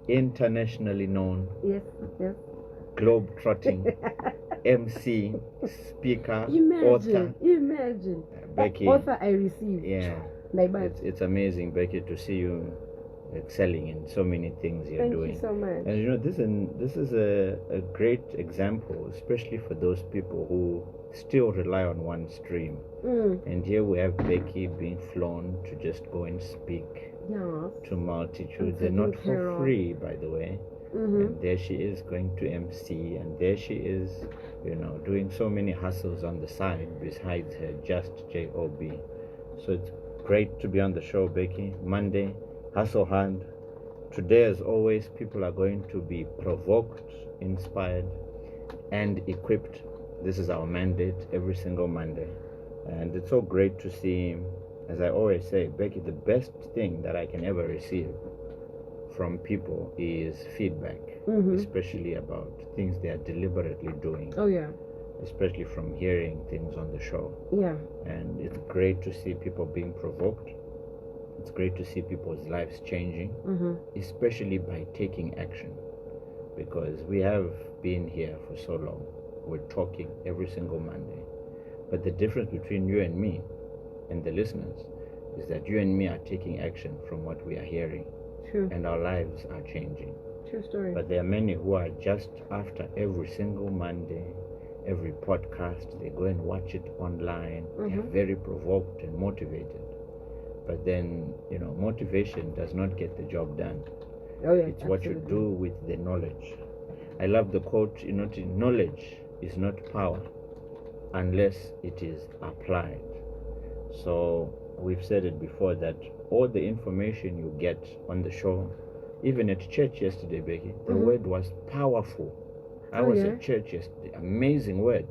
internationally known, Yes. globe-trotting MC, speaker, author. Imagine. Becky. Author I received. Yeah. It's amazing, Becky, to see you excelling in so many things you're doing. Thank you so much. And you know, this is a great example, especially for those people who still rely on one stream. And here we have Becky being flown to just go and speak to multitudes, and not for free, by the way. And there she is going to MC, and there she is, doing so many hustles on the side besides her just job. So it's great to be on the show, Becky. Monday, hustle hard. Today, as always, people are going to be provoked, inspired, and equipped. This is our mandate every single Monday. And it's so great to see, as I always say, Becky, the best thing that I can ever receive from people is feedback, especially about things they are deliberately doing. Oh, yeah. Especially from hearing things on the show. Yeah. And it's great to see people being provoked. It's great to see people's lives changing, especially by taking action. Because we have been here for so long. We're talking every single Monday. But the difference between you and me and the listeners is that you and me are taking action from what we are hearing. True. And our lives are changing. True story. But there are many who are just after every single Monday, every podcast, they go and watch it online. They're very provoked and motivated. But then, motivation does not get the job done. Oh, yeah, it's what you do with the knowledge. I love the quote, knowledge is not power unless it is applied. So we've said it before that all the information you get on the show, even at church yesterday, Becky, the word was powerful. I was at church yesterday, amazing word.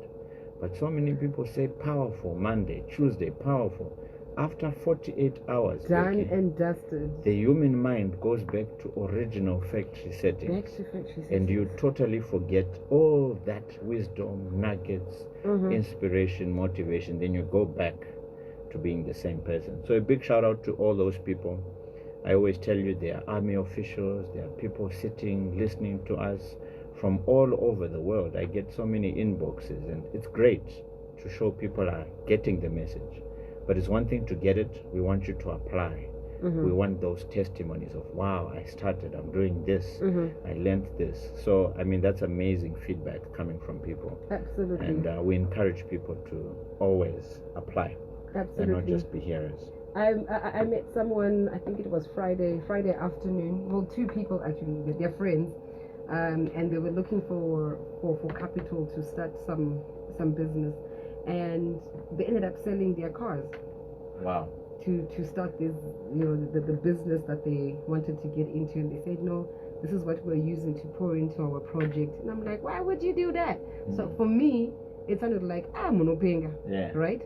But so many people say powerful Monday, Tuesday, powerful. After 48 hours, done, Becky, and dusted, the human mind goes back to original factory settings. And you totally forget all that wisdom, nuggets, inspiration, motivation. Then you go back to being the same person. So a big shout out to all those people. I always tell you, there are army officials, there are people sitting, listening to us from all over the world. I get so many inboxes, and it's great to show people are getting the message. But it's one thing to get it, we want you to apply. We want those testimonies of, wow, I started, I'm doing this, I learned this. So, that's amazing feedback coming from people. Absolutely. And we encourage people to always apply. Absolutely. And not just be hearers. I met someone, I think it was Friday afternoon. Well, two people actually, they're friends, and they were looking for capital to start some business, and they ended up selling their cars. Wow. To start this, the business that they wanted to get into, and they said, no, this is what we're using to pour into our project. And I'm like, why would you do that? So for me, it sounded like monopenga, right?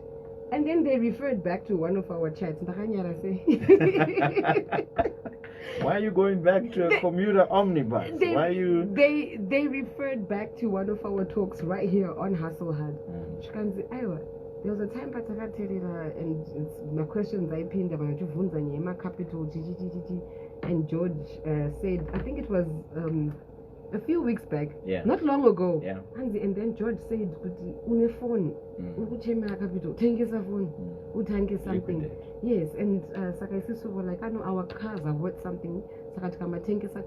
And then they referred back to one of our chats. Why are you going back to a commuter omnibus? They referred back to one of our talks right here on Hustle Hard. There was a time and my questions I pinned about capital, and George said, I think it was a few weeks back, not long ago. And then George said, "Une phone, capital, phone, something." Yes, and Sakaisiso were like, I know our cars are worth something. Sakatkama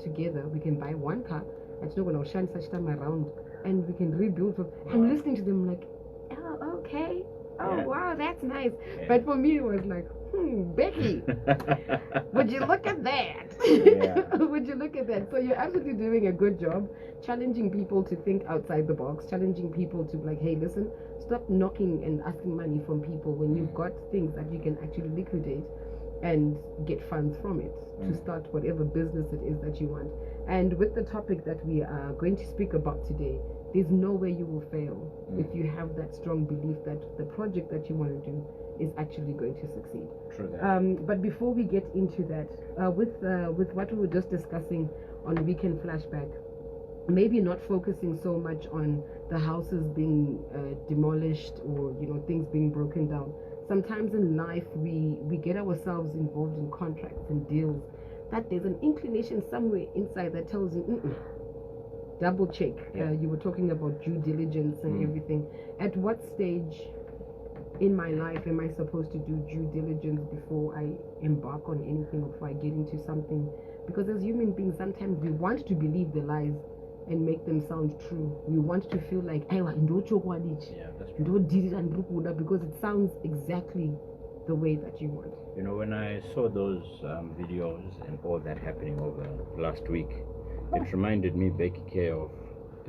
together, we can buy one car. It's not going to shine such time around, and we can rebuild. I'm listening to them like, oh, okay. Oh, wow, that's nice. But for me, it was like, Becky, would you look at that? Would you look at that? So you're absolutely doing a good job challenging people to think outside the box, challenging people to like, hey, listen, stop knocking and asking money from people when you've got things that you can actually liquidate and get funds from it to start whatever business it is that you want. And with the topic that we are going to speak about today, there's no way you will fail if you have that strong belief that the project that you want to do is actually going to succeed. True that. But before we get into that, with what we were just discussing on Weekend Flashback, maybe not focusing so much on the houses being demolished or things being broken down. Sometimes in life we get ourselves involved in contracts and deals that there's an inclination somewhere inside that tells you, double check. You were talking about due diligence and everything. At what stage in my life am I supposed to do due diligence before I embark on anything or before I get into something? Because as human beings, sometimes we want to believe the lies and make them sound true. We want to feel like, that's true. Because it sounds exactly the way that you want. You know, when I saw those videos and all that happening over last week, it reminded me, Becky K, of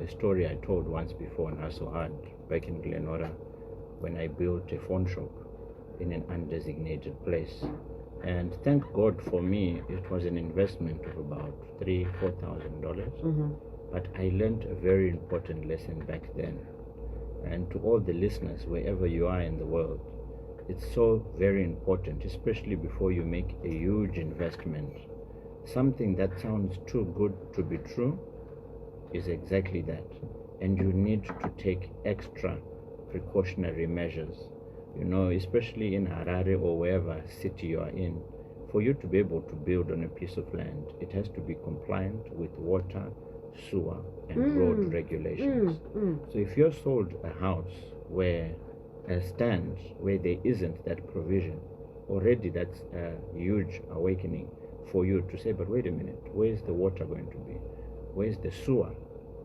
a story I told once before in Hustle Hard, back in Glenora, when I built a phone shop in an undesignated place. And thank God for me, it was an investment of about $3,000-$4,000. But I learned a very important lesson back then. And to all the listeners, wherever you are in the world, it's so very important, especially before you make a huge investment. Something that sounds too good to be true is exactly that. And you need to take extra precautionary measures, you know, especially in Harare or wherever city you are in. For you to be able to build on a piece of land, it has to be compliant with water, sewer, and road regulations. So if you're sold a house where stands where there isn't that provision, already that's a huge awakening for you to say, but wait a minute, where's the water going to be? Where's the sewer?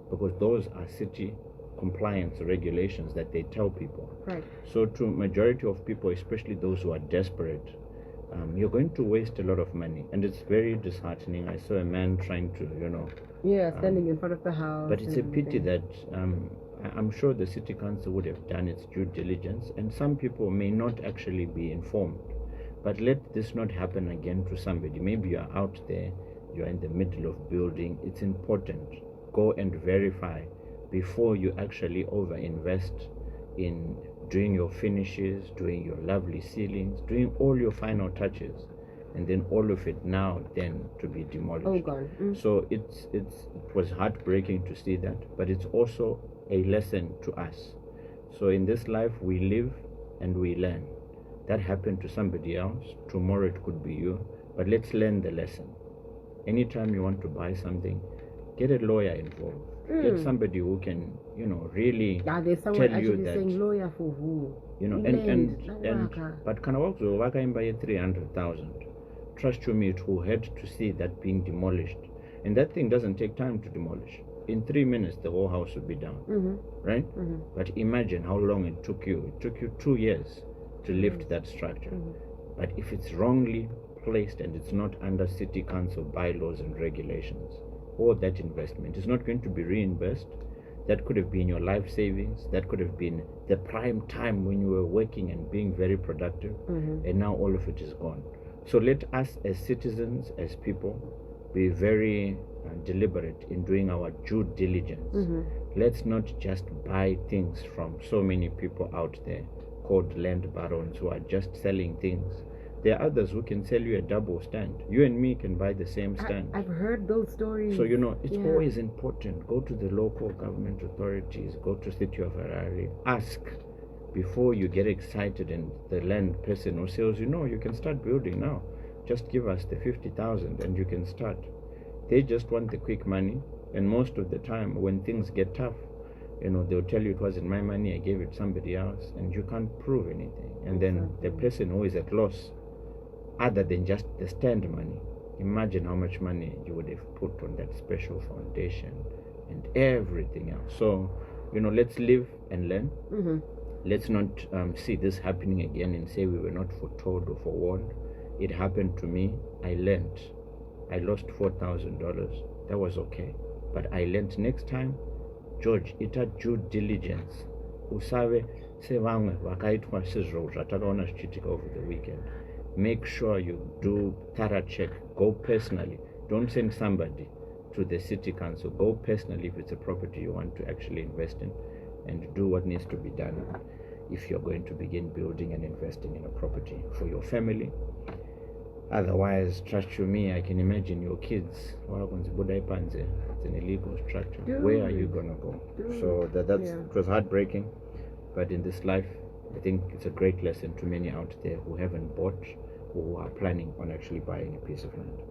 Because those are city compliance regulations that they tell people. Right. So to majority of people, especially those who are desperate, you're going to waste a lot of money, and it's very disheartening. I saw a man trying to, standing in front of the house. But it's a pity that I'm sure the city council would have done its due diligence, and some people may not actually be informed. But let this not happen again to somebody. Maybe you're out there, you're in the middle of building. It's important. Go and verify before you actually over-invest in doing your finishes, doing your lovely ceilings, doing all your final touches, and then all of it now then to be demolished. Oh God. So it was heartbreaking to see that, but it's also a lesson to us. So in this life we live and we learn. That happened to somebody else, tomorrow it could be you, but let's learn the lesson. Anytime you want to buy something, get a lawyer involved. Get somebody who can, really there's tell someone you actually that. saying lawyer for who? But can also waka in by 300,000. Trust you me, it will hurt to see that being demolished. And that thing doesn't take time to demolish. In 3 minutes, the whole house will be down, right? But imagine how long it took you. It took you 2 years to lift that structure. But if it's wrongly placed and it's not under city council bylaws and regulations, all that investment is not going to be reimbursed. That could have been your life savings. That could have been the prime time when you were working and being very productive. And now all of it is gone. So let us as citizens, as people, be very deliberate in doing our due diligence. Let's not just buy things from so many people out there called land barons who are just selling things. There are others who can sell you a double stand. You and me can buy the same stand. I've heard those stories. So, it's always important. Go to the local government authorities. Go to City of Harare. Ask before you get excited and the land person who sells you can start building now. Just give us the 50,000 and you can start. They just want the quick money. And most of the time when things get tough, they'll tell you it wasn't my money, I gave it to somebody else, and you can't prove anything. And then the person who is at loss, other than just the stand money, imagine how much money you would have put on that special foundation and everything else. So, let's live and learn. Let's not see this happening again and say we were not foretold or forewarned. It happened to me. I learned. I lost $4,000. That was okay. But I learned next time, George, ita due diligence. Usabe se vamwe vakaitwa sizvo zvatakaona zvichiitika over the weekend. Make sure you do thorough check. Go personally. Don't send somebody to the city council. Go personally if it's a property you want to actually invest in, and do what needs to be done if you're going to begin building and investing in a property for your family. Otherwise, trust you me, I can imagine your kids. It's an illegal structure. Where are you gonna go? So it was heartbreaking, but in this life, I think it's a great lesson to many out there who haven't bought or who are planning on actually buying a piece of land.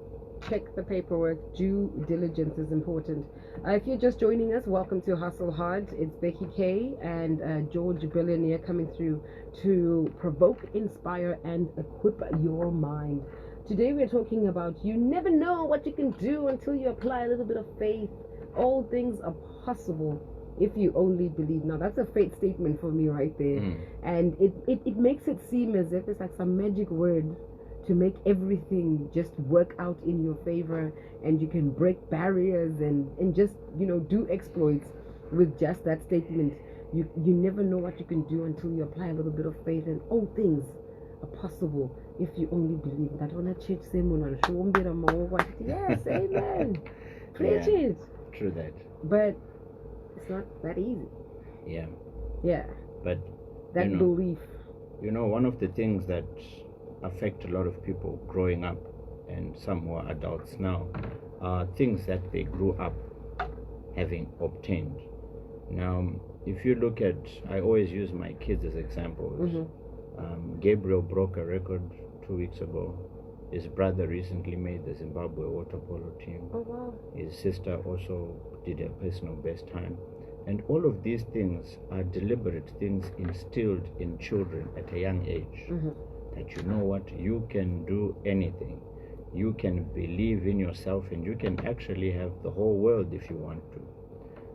check the paperwork. Due diligence is important. If you're just joining us, welcome to Hustle Hard. It's Becky K and George Billionaire coming through to provoke, inspire, and equip your mind. Today we're talking about you never know what you can do until you apply a little bit of faith. All things are possible if you only believe. Now that's a faith statement for me right there. And it makes it seem as if it's like some magic word to make everything just work out in your favor, and you can break barriers and just, do exploits with just that statement. You never know what you can do until you apply a little bit of faith, and all things are possible if you only believe. That one church sermon, yes, amen. Preach it. True that. But it's not that easy. Yeah. But that belief. One of the things that affect a lot of people growing up, and some who are adults now, are things that they grew up having obtained. Now, if you look at, I always use my kids as examples. Gabriel broke a record 2 weeks ago. His brother recently made the Zimbabwe water polo team. Oh, wow. His sister also did a personal best time. And all of these things are deliberate things instilled in children at a young age. That you know what, you can do anything. You can believe in yourself, and you can actually have the whole world if you want to.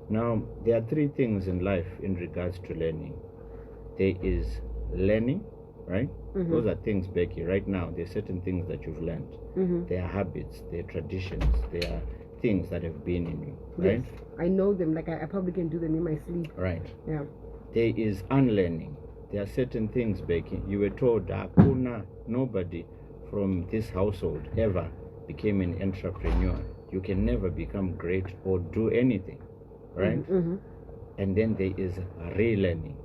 Now, there are three things in life in regards to learning. There is learning, right? Those are things, Becky, right now. There are certain things that you've learned. They are habits, they are traditions, they are things that have been in you, right? Yes, I know them, like I probably can do them in my sleep. Right. Yeah. There is unlearning. There are certain things, Becky, you were told that nobody from this household ever became an entrepreneur. You can never become great or do anything, right? And then there is relearning.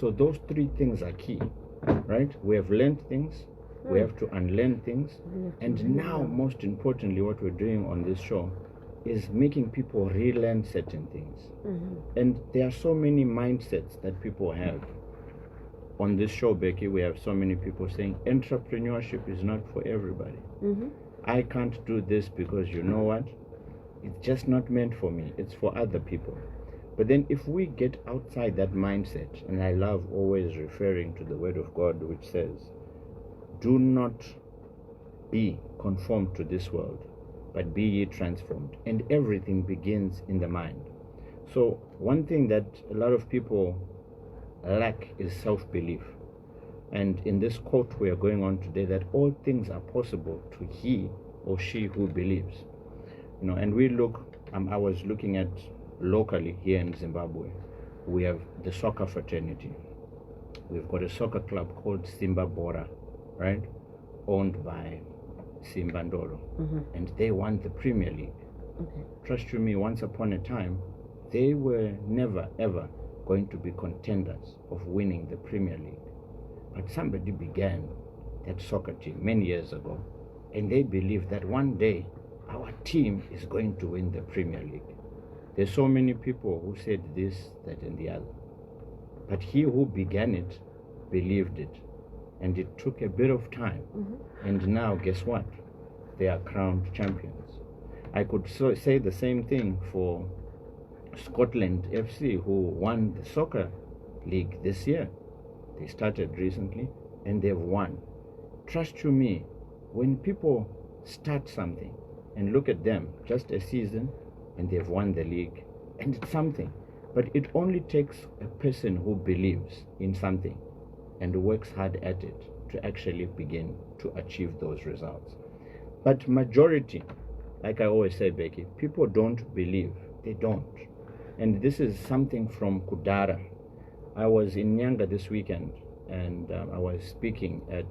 So those three things are key, right? We have learned things, we have to unlearn things, and now, most importantly, what we're doing on this show is making people relearn certain things. And there are so many mindsets that people have. On this show, Becky, we have so many people saying entrepreneurship is not for everybody. I can't do this because you know what? It's just not meant for me. It's for other people. But then if we get outside that mindset, and I love always referring to the Word of God, which says, do not be conformed to this world, but be ye transformed. And everything begins in the mind. So one thing that a lot of people lack is self-belief. And in this quote we are going on today, that all things are possible to he or she who believes. And we look, I was looking at locally here in Zimbabwe, we have the soccer fraternity. We've got a soccer club called Simba Bora, right? Owned by Simba Ndolo. And they won the Premier League. Trust you me, once upon a time, they were never ever going to be contenders of winning the Premier League. But somebody began that soccer team many years ago, and they believed that one day our team is going to win the Premier League. There's so many people who said this, that, and the other. But he who began it believed it. And it took a bit of time. And now, guess what? They are crowned champions. I could say the same thing for Scotland FC, who won the soccer league this year. They started recently and they've won. Trust you me, when people start something and look at them, just a season and they've won the league, and it's something. But it only takes a person who believes in something and works hard at it to actually begin to achieve those results. But majority, like I always say, Becky, people don't believe. They don't. And this is something from Kudara. I was in Nyanga this weekend, and I was speaking at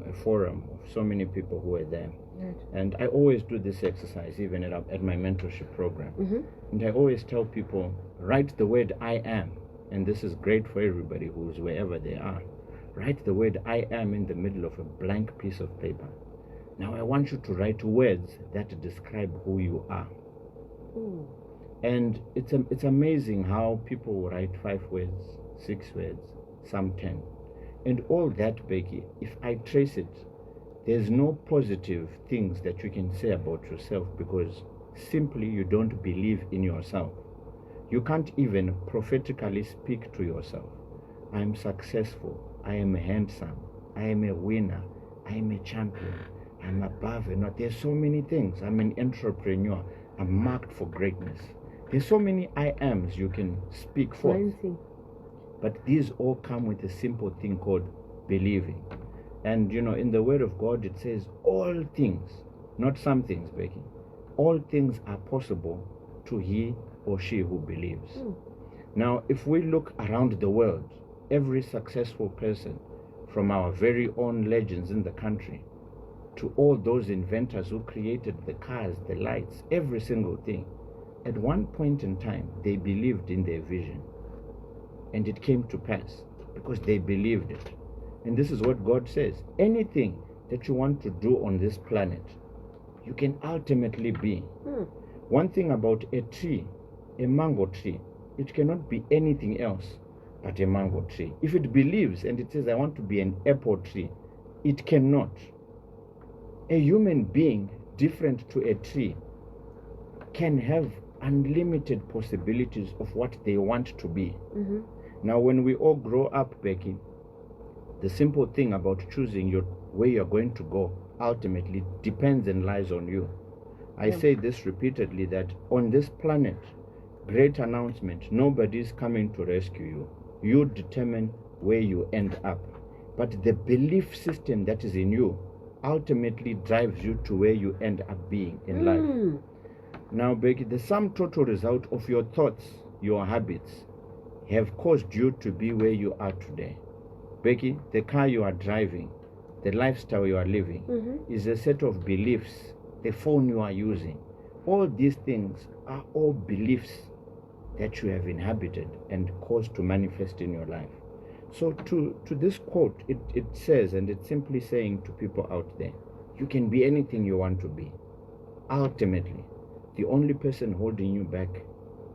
a forum of so many people who were there. Right. And I always do this exercise, even at my mentorship program. And I always tell people, write the word I am. And this is great for everybody who's wherever they are. Write the word I am in the middle of a blank piece of paper. Now I want you to write words that describe who you are. And it's amazing how people write 5 words, 6 words, some 10. And all that, Becky, if I trace it, There's no positive things that you can say about yourself because simply you don't believe in yourself. You can't even prophetically speak to yourself. I am successful. I am handsome. I am a winner. I am a champion. I'm above and not. There's so many things. I'm an entrepreneur. I'm marked for greatness. There's so many I ams you can speak for. But these all come with a simple thing called believing. And in the Word of God it says all things, not some things, Becky. All things are possible to he or she who believes. Now, if we look around the world, every successful person, from our very own legends in the country to all those inventors who created the cars, the lights, every single thing, at one point in time, they believed in their vision. And it came to pass because they believed it. And this is what God says. Anything that you want to do on this planet, you can ultimately be. One thing about a tree, a mango tree, it cannot be anything else but a mango tree. If it believes and it says, I want to be an apple tree, it cannot. A human being different to a tree can have unlimited possibilities of what they want to be. Now, when we all grow up, Becky, the simple thing about choosing where you're going to go ultimately depends and lies on you. I say this repeatedly, that on this planet, great announcement, nobody's coming to rescue you. You determine where you end up. But the belief system that is in you ultimately drives you to where you end up being in life. Now, Becky, the sum total result of your thoughts, your habits, have caused you to be where you are today. Becky, the car you are driving, the lifestyle you are living, is a set of beliefs. The phone you are using, all these things are all beliefs that you have inhabited and caused to manifest in your life. So to this quote, it says, and it's simply saying to people out there, you can be anything you want to be. Ultimately, the only person holding you back,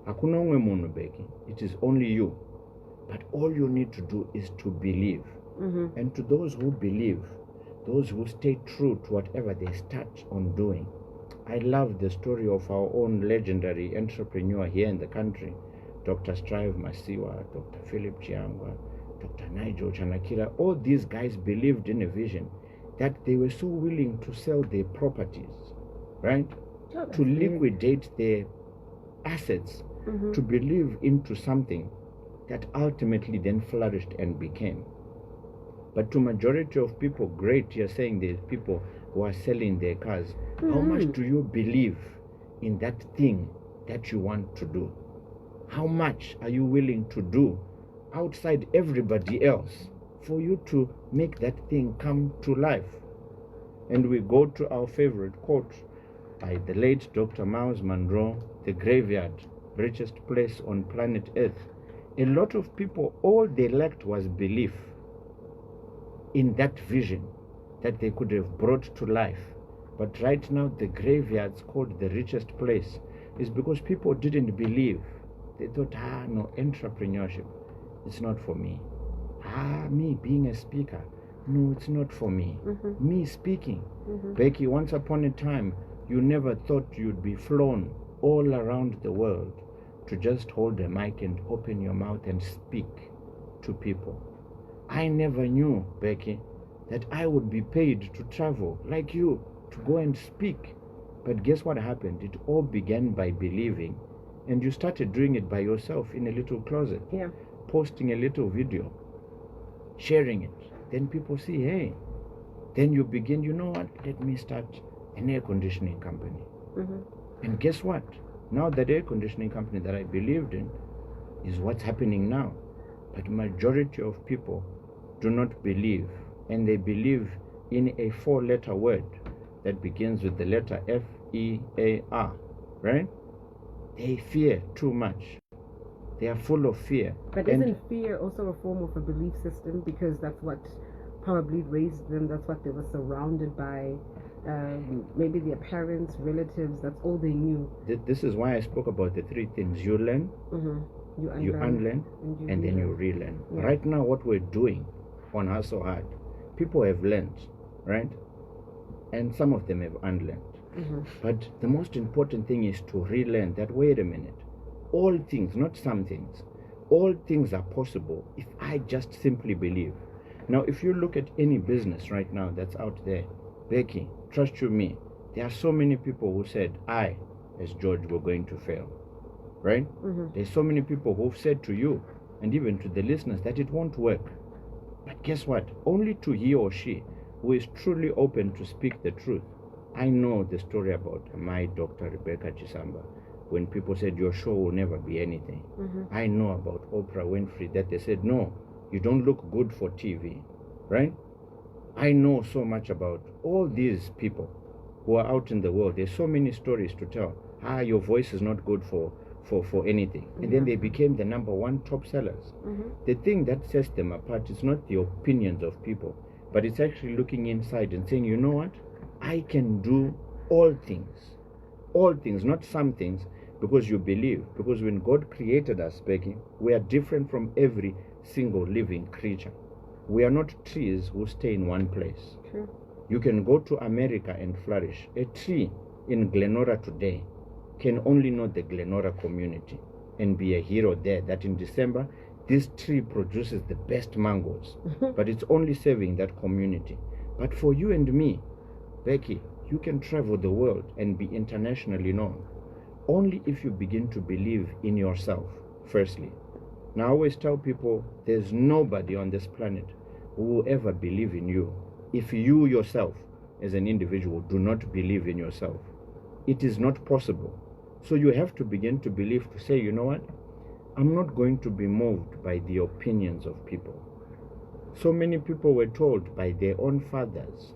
hakuna unwe munhu Becky, it is only you. But all you need to do is to believe. And to those who believe, those who stay true to whatever they start on doing. I love the story of our own legendary entrepreneur here in the country, Dr. Strive Masiwa, Dr. Philip Chiangwa, Dr. Nigel Chanakira. All these guys believed in a vision that they were so willing to sell their properties, right? To liquidate their assets, to believe into something that ultimately then flourished and became. But to majority of people, great, you're saying there's people who are selling their cars. How much do you believe in that thing that you want to do? How much are you willing to do outside everybody else for you to make that thing come to life? And we go to our favorite quote by the late Dr. Miles Monroe, the graveyard, richest place on planet Earth. A lot of people, all they lacked was belief in that vision that they could have brought to life. But right now, the graveyard's called the richest place is because people didn't believe. They thought, no, entrepreneurship, it's not for me. Me being a speaker, no, it's not for me. Me speaking. Becky, once upon a time, you never thought you'd be flown all around the world to just hold a mic and open your mouth and speak to people. I never knew, Becky, that I would be paid to travel like you, to go and speak. But guess what happened? It all began by believing, and you started doing it by yourself in a little closet, posting a little video, sharing it. Then people see, hey, then you begin, you know what, let me start an air conditioning company. And guess what? Now that air conditioning company that I believed in is what's happening now. But majority of people do not believe, and they believe in a 4-letter word that begins with the letter F-E-A-R, right? They fear too much. They are full of fear. But isn't fear also a form of a belief system? Because that's what probably raised them, that's what they were surrounded by. Maybe their parents, relatives, that's all they knew. This is why I spoke about the 3 things. You learn, you unlearn, and then you relearn. Right now, what we're doing on Hustle Hard, people have learned, right? and some of them have unlearned. But the most important thing is to relearn that, wait a minute, all things, not some things, all things are possible if I just simply believe. Now, if you look at any business right now that's out there, Becky, trust you me, there are so many people who said, I, as George, were going to fail, right? There's so many people who've said to you, and even to the listeners, that it won't work. But guess what? Only to he or she who is truly open to speak the truth. I know the story about my Dr. Rebecca Chisamba, when people said, your show will never be anything. I know about Oprah Winfrey, that they said, no, you don't look good for TV, right? I know so much about all these people who are out in the world. There's so many stories to tell. Your voice is not good for anything. And then they became the #1 top sellers. The thing that sets them apart is not the opinions of people, but it's actually looking inside and saying, you know what? I can do all things, not some things, because you believe. Because when God created us, Becky, we are different from every single living creature. We are not trees who stay in one place. True. You can go to America and flourish. A tree in Glenora today can only know the Glenora community and be a hero there, that in December, this tree produces the best mangoes, but it's only serving that community. But for you and me, Becky, you can travel the world and be internationally known only if you begin to believe in yourself, firstly. Now, I always tell people there's nobody on this planet who will ever believe in you if you yourself, as an individual, do not believe in yourself. It is not possible. So you have to begin to believe, to say, you know what? I'm not going to be moved by the opinions of people. So many people were told by their own fathers,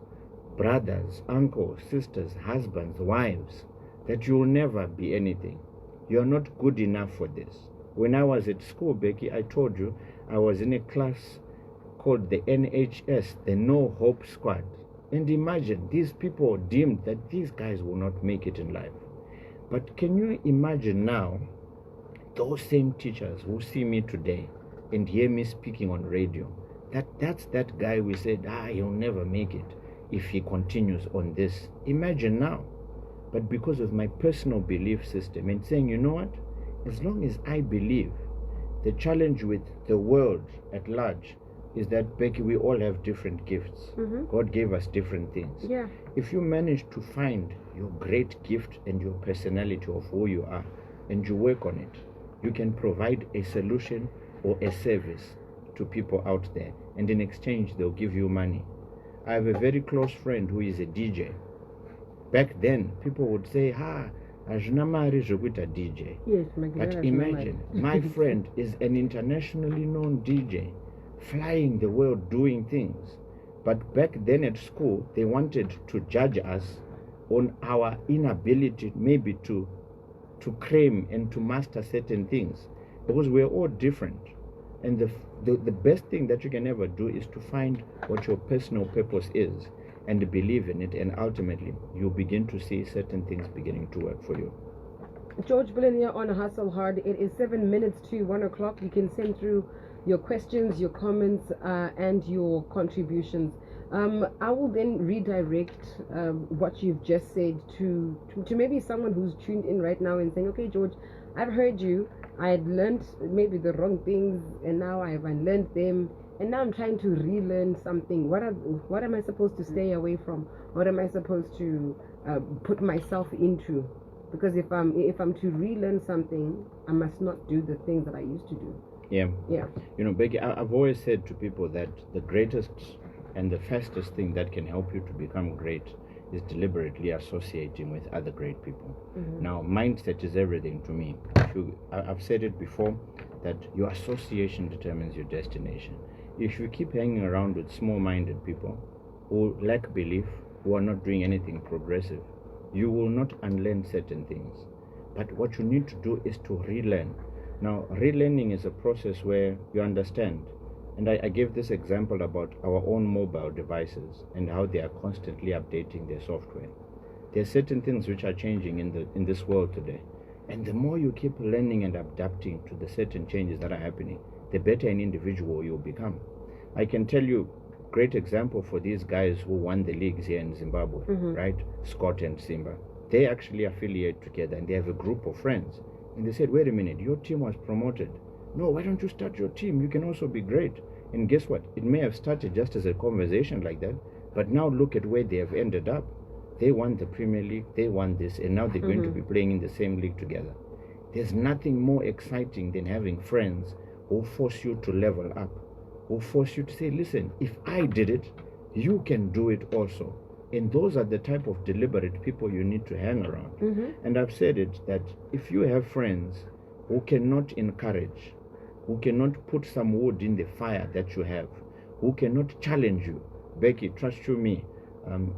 brothers, uncles, sisters, husbands, wives, that you will never be anything. You're not good enough for this. When I was at school, Becky, I told you, I was in a class called the NHS, the No Hope Squad. And imagine, these people deemed that these guys will not make it in life. But can you imagine now, those same teachers who see me today and hear me speaking on radio, that's that guy we said, he'll never make it if he continues on this. Imagine now. But because of my personal belief system and saying, you know what, as long as I believe, the challenge with the world at large is that, Becky, we all have different gifts. God gave us different things. Yeah. If you manage to find your great gift and your personality of who you are, and you work on it, you can provide a solution or a service to people out there, and in exchange they'll give you money. I have a very close friend who is a DJ. Back then, people would say, ajna mari zvokuita DJ. Yes, but imagine, my friend is an internationally known DJ, flying the world, doing things. But back then at school, they wanted to judge us on our inability maybe to claim and to master certain things, because we're all different. And the best thing that you can ever do is to find what your personal purpose is and believe in it, and ultimately you begin to see certain things beginning to work for you. George Billionaire on Hustle Hard. It is 7 minutes to 1 o'clock. You can send through your questions, your comments, and your contributions. I will then redirect what you've just said to maybe someone who's tuned in right now and saying, okay, George, I've heard you. I had learned maybe the wrong things, and now I've unlearned them, and now I'm trying to relearn something. What am I supposed to stay away from? What am I supposed to put myself into? Because if I'm to relearn something, I must not do the things that I used to do. Yeah. Yeah. You know, Becky, I've always said to people that the greatest and the fastest thing that can help you to become great is deliberately associating with other great people. Now, mindset is everything to me. I've said it before, that your association determines your destination. If you keep hanging around with small-minded people who lack belief, who are not doing anything progressive, you will not unlearn certain things. But what you need to do is to relearn. Now, relearning is a process where you understand. And I gave this example about our own mobile devices and how they are constantly updating their software. There are certain things which are changing in this world today. And the more you keep learning and adapting to the certain changes that are happening, the better an individual you'll become. I can tell you, great example for these guys who won the leagues here in Zimbabwe, right? Scott and Simba. They actually affiliate together and they have a group of friends. And they said, wait a minute, your team was promoted. No, why don't you start your team? You can also be great. And guess what? It may have started just as a conversation like that, but now look at where they have ended up. They won the Premier League, they won this, and now they're going to be playing in the same league together. There's nothing more exciting than having friends who force you to level up, who force you to say, listen, if I did it, you can do it also. And those are the type of deliberate people you need to hang around. And I've said it, that if you have friends who cannot encourage, who cannot put some wood in the fire that you have, who cannot challenge you, Becky, trust you me,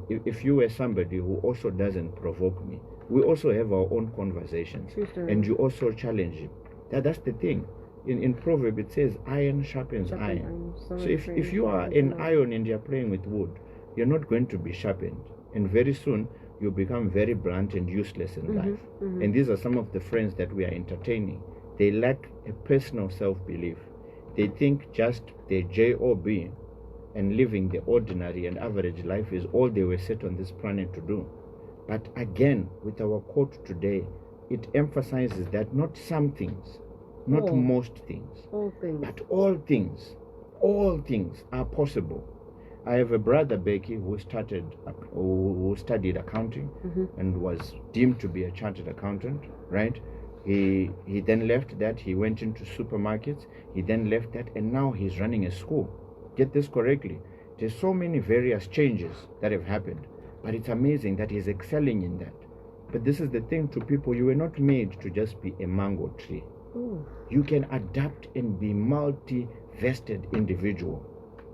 if you were somebody who also doesn't provoke me, we also have our own conversations, and you also challenge him. That's the thing. In Proverb it says, iron sharpens iron. So if you are an iron and you're playing with wood, you're not going to be sharpened. And very soon, you'll become very blunt and useless in life. And these are some of the friends that we are entertaining. They lack a personal self-belief. They think just their job and living the ordinary and average life is all they were set on this planet to do. But again, with our quote today, it emphasizes that not some things, not most things, but all things are possible. I have a brother, Becky, who studied accounting and was deemed to be a chartered accountant, right? He then left that, he went into supermarkets, he then left that, and now he's running a school. Get this correctly. There's so many various changes that have happened, but it's amazing that he's excelling in that. But this is the thing to people, you were not made to just be a mango tree. You can adapt and be multi-vested individual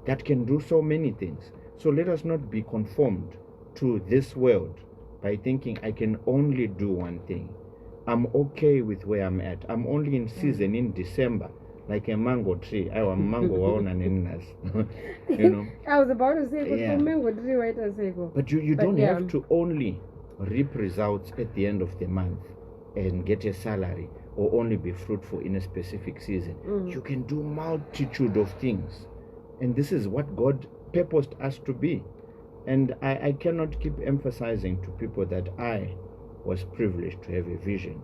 that can do so many things. So let us not be conformed to this world by thinking I can only do one thing. I'm okay with where I'm at. I'm only in season in December, like a mango tree. I was mango you know. I was about to say mango tree right a second. But you don't have to only reap results at the end of the month and get a salary or only be fruitful in a specific season. You can do multitude of things. And this is what God purposed us to be. And I cannot keep emphasizing to people that I was privileged to have a vision,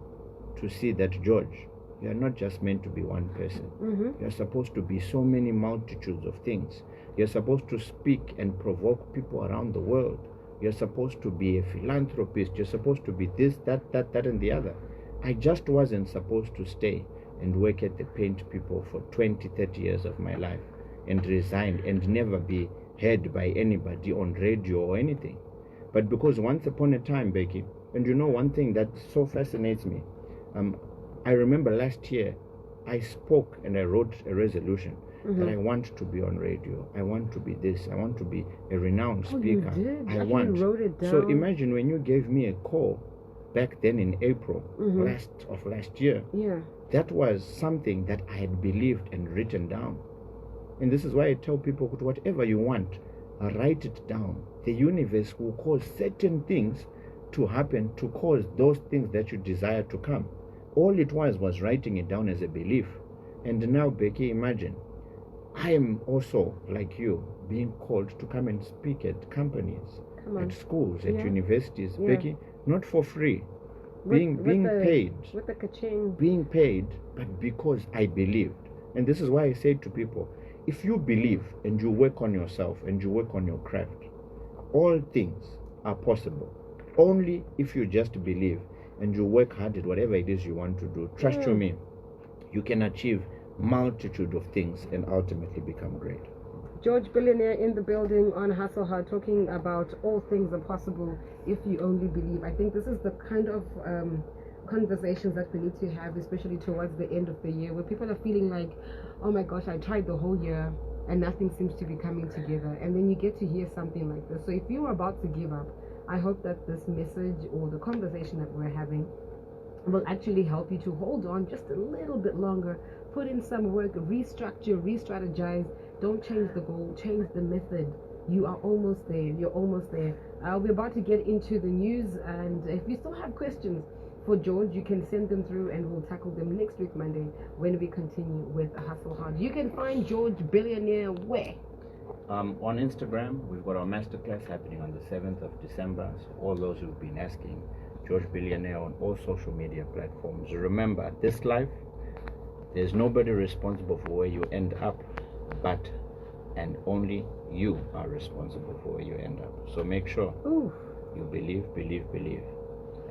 to see that, George, you are not just meant to be one person. You're supposed to be so many multitudes of things. You're supposed to speak and provoke people around the world. You're supposed to be a philanthropist. You're supposed to be this, that, and the other. I just wasn't supposed to stay and work at the Paint People for 20, 30 years of my life and resign and never be heard by anybody on radio or anything. But because once upon a time, Becky, and you know one thing that so fascinates me, I remember last year I spoke and I wrote a resolution that I want to be on radio. I want to be this. I want to be a renowned speaker. You did? I want. Wrote it down. So imagine when you gave me a call back then in April last year. Yeah. That was something that I had believed and written down. And this is why I tell people, whatever you want, write it down. The universe will cause certain things to happen to cause those things that you desire to come. All it was writing it down as a belief. And now, Becky, imagine, I am also, like you, being called to come and speak at companies, at schools, at universities. Yeah. Becky, not for free. Being paid. With the ka-ching. Being paid, but because I believed. And this is why I say to people, if you believe and you work on yourself and you work on your craft, all things are possible. Only if you just believe and you work hard at whatever it is you want to do. Trust you me, you can achieve multitude of things and ultimately become great. George Billionaire in the building on Hustle Hard, talking about all things are possible if you only believe. I think this is the kind of conversations that we need to have, especially towards the end of the year, where people are feeling like, oh my gosh, I tried the whole year and nothing seems to be coming together. And then you get to hear something like this. So if you're about to give up, I hope that this message or the conversation that we're having will actually help you to hold on just a little bit longer, put in some work, restructure, re-strategize. Don't change the goal, change the method. You are almost there. You're almost there. We're about to get into the news, and if you still have questions for George, you can send them through and we'll tackle them next week, Monday, when we continue with Hustle Hard. You can find George Billionaire where? On Instagram, we've got our masterclass happening on the 7th of December. So all those who've been asking, George Billionaire on all social media platforms. Remember, this life, there's nobody responsible for where you end up, but and only you are responsible for where you end up. So make sure you believe,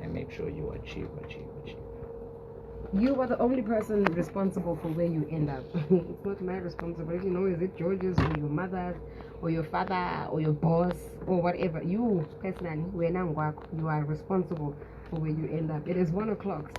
and make sure you achieve. You are the only person responsible for where you end up. It's not my responsibility. No, is it George's or your mother's or your father or your boss or whatever? You personally, you are responsible for where you end up. It is 1 o'clock.